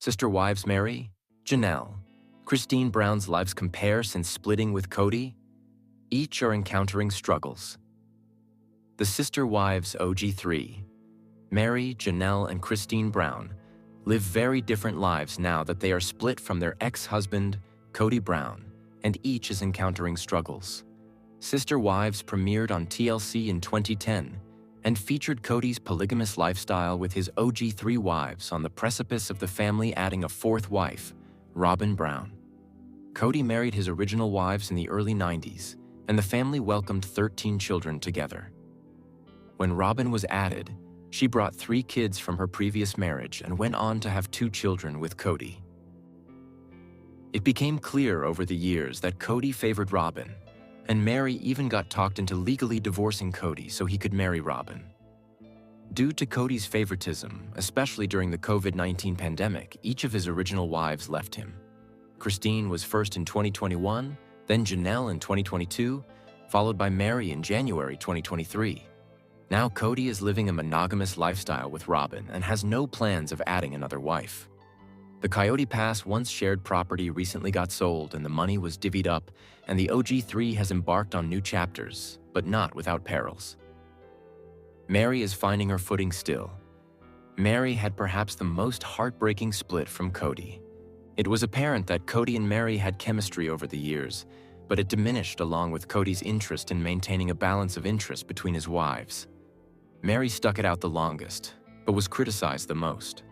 Sister wives Meri, Janelle, Christine Brown's lives compare since splitting with Kody. Each are encountering struggles. The sister wives OG3, Meri, Janelle, and Christine Brown, live very different lives now that they are split from their ex-husband, Kody Brown, and each is encountering struggles. Sister Wives premiered on TLC in 2010 and featured Kody's polygamous lifestyle with his OG3 wives on the precipice of the family adding a fourth wife, Robyn Brown. Kody married his original wives in the early 90s, and the family welcomed 13 children together. When Robyn was added, she brought 3 kids from her previous marriage and went on to have 2 children with Kody. It became clear over the years that Kody favored Robyn, and Meri even got talked into legally divorcing Kody so he could marry Robyn. Due to Kody's favoritism, especially during the COVID-19 pandemic, each of his original wives left him. Christine was first in 2021, then Janelle in 2022, followed by Meri in January 2023. Now Kody is living a monogamous lifestyle with Robyn and has no plans of adding another wife. The Coyote Pass once shared property recently got sold and the money was divvied up, and the OG3 has embarked on new chapters, but not without perils. Meri is finding her footing still. Meri had perhaps the most heartbreaking split from Kody. It was apparent that Kody and Meri had chemistry over the years, but it diminished along with Kody's interest in maintaining a balance of interest between his wives. Meri stuck it out the longest, but was criticized the most.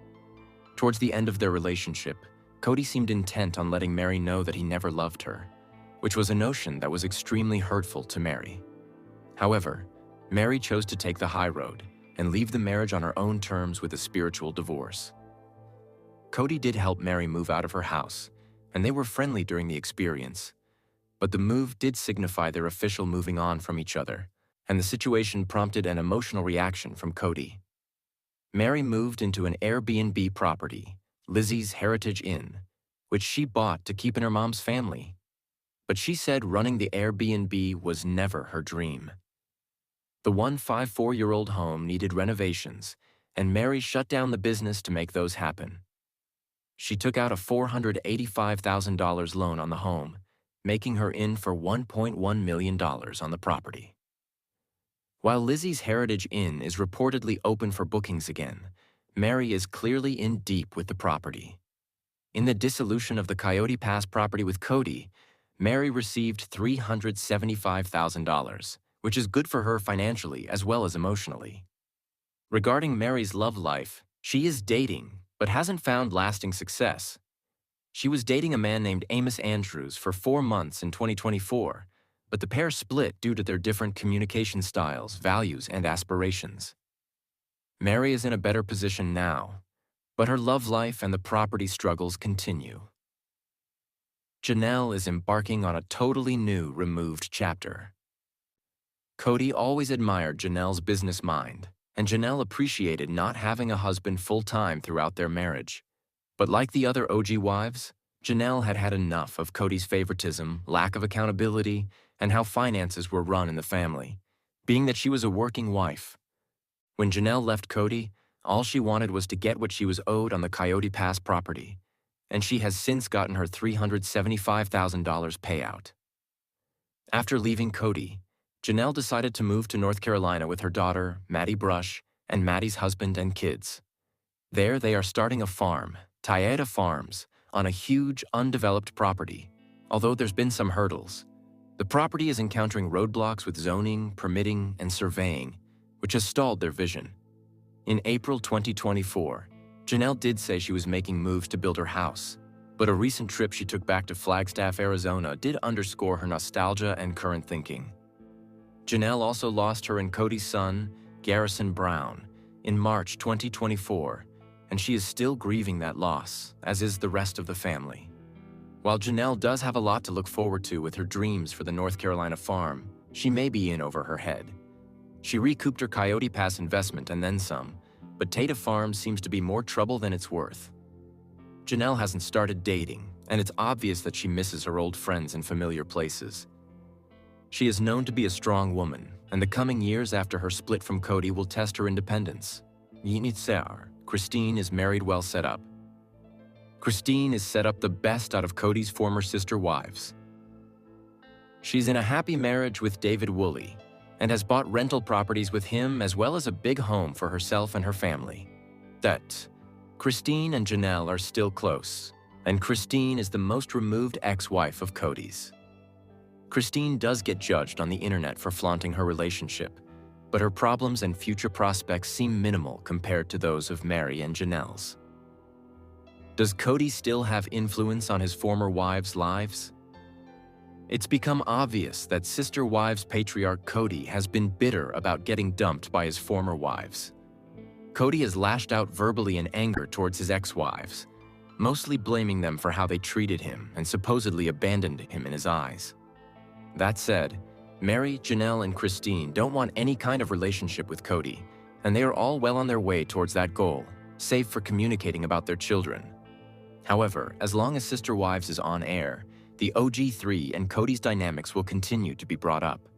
Towards the end of their relationship, Kody seemed intent on letting Meri know that he never loved her, which was a notion that was extremely hurtful to Meri. However, Meri chose to take the high road and leave the marriage on her own terms with a spiritual divorce. Kody did help Meri move out of her house, and they were friendly during the experience, but the move did signify their official moving on from each other, and the situation prompted an emotional reaction from Kody. Meri moved into an Airbnb property, Lizzie's Heritage Inn, which she bought to keep in her mom's family. But she said running the Airbnb was never her dream. The 154-year-old home needed renovations, and Meri shut down the business to make those happen. She took out a $485,000 loan on the home, making her in for $1.1 million on the property. While Lizzie's Heritage Inn is reportedly open for bookings again, Meri is clearly in deep with the property. In the dissolution of the Coyote Pass property with Kody, Meri received $375,000, which is good for her financially as well as emotionally. Regarding Meri's love life, she is dating, but hasn't found lasting success. She was dating a man named Amos Andrews for 4 months in 2024, but the pair split due to their different communication styles, values, and aspirations. Meri is in a better position now, but her love life and the property struggles continue. Janelle is embarking on a totally new, removed chapter. Kody always admired Janelle's business mind, and Janelle appreciated not having a husband full-time throughout their marriage. But like the other OG wives, Janelle had had enough of Kody's favoritism, lack of accountability, and how finances were run in the family, being that she was a working wife. When Janelle left Kody, all she wanted was to get what she was owed on the Coyote Pass property, and she has since gotten her $375,000 payout. After leaving Kody, Janelle decided to move to North Carolina with her daughter, Maddie Brush, and Maddie's husband and kids. There they are starting a farm, Tayeta Farms, on a huge, undeveloped property, although there's been some hurdles. The property is encountering roadblocks with zoning, permitting, and surveying, which has stalled their vision. In April 2024, Janelle did say she was making moves to build her house, but a recent trip she took back to Flagstaff, Arizona did underscore her nostalgia and current thinking. Janelle also lost her and Kody's son, Garrison Brown, in March 2024, and she is still grieving that loss, as is the rest of the family. While Janelle does have a lot to look forward to with her dreams for the North Carolina farm, she may be in over her head. She recouped her Coyote Pass investment and then some, but Tayeta Farms seems to be more trouble than it's worth. Janelle hasn't started dating, and it's obvious that she misses her old friends and familiar places. She is known to be a strong woman, and the coming years after her split from Kody will test her independence. Christine is married, well set up. Christine is set up the best out of Kody's former sister wives. She's in a happy marriage with David Woolley and has bought rental properties with him as well as a big home for herself and her family. That Christine and Janelle are still close, and Christine is the most removed ex-wife of Kody's. Christine does get judged on the internet for flaunting her relationship, but her problems and future prospects seem minimal compared to those of Meri and Janelle's. Does Kody still have influence on his former wives' lives? It's become obvious that sister wives patriarch Kody has been bitter about getting dumped by his former wives. Kody has lashed out verbally in anger towards his ex-wives, mostly blaming them for how they treated him and supposedly abandoned him in his eyes. That said, Meri, Janelle, and Christine don't want any kind of relationship with Kody, and they are all well on their way towards that goal, save for communicating about their children. However, as long as Sister Wives is on air, the OG3 and Kody's dynamics will continue to be brought up.